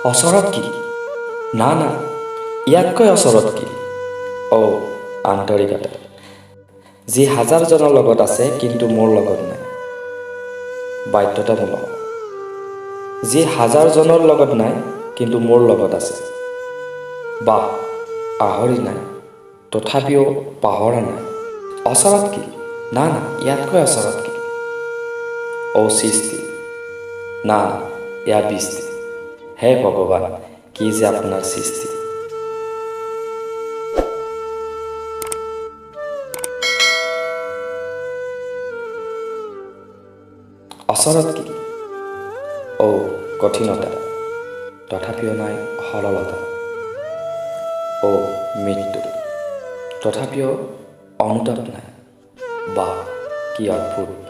অচৰত কি? না না, ইয়াতকৈ অচৰত কি? আন্তৰিকতা, যি হাজাৰজনৰ লগত আছে কিন্তু মোৰ লগত নাই। বাধ্যতামূলক, যি হাজাৰজনৰ লগত নাই কিন্তু মোৰ লগত আছে। বাহ, পাহৰি নাই, তথাপিও পাহৰা নাই। অচৰত কি? না না, ইয়াতকৈ অচৰত কি? সৃষ্টি, না এয়া বৃষ্টি। হে ভগৱান, কি যে আপোনাৰ সৃষ্টি। অচৰত কি? কঠিনতা, তথাপিও নাই সৰলতা। মৃত্যু, তথাপিও অনুতাপ নাই। বাহ, কি অদ্ভুত।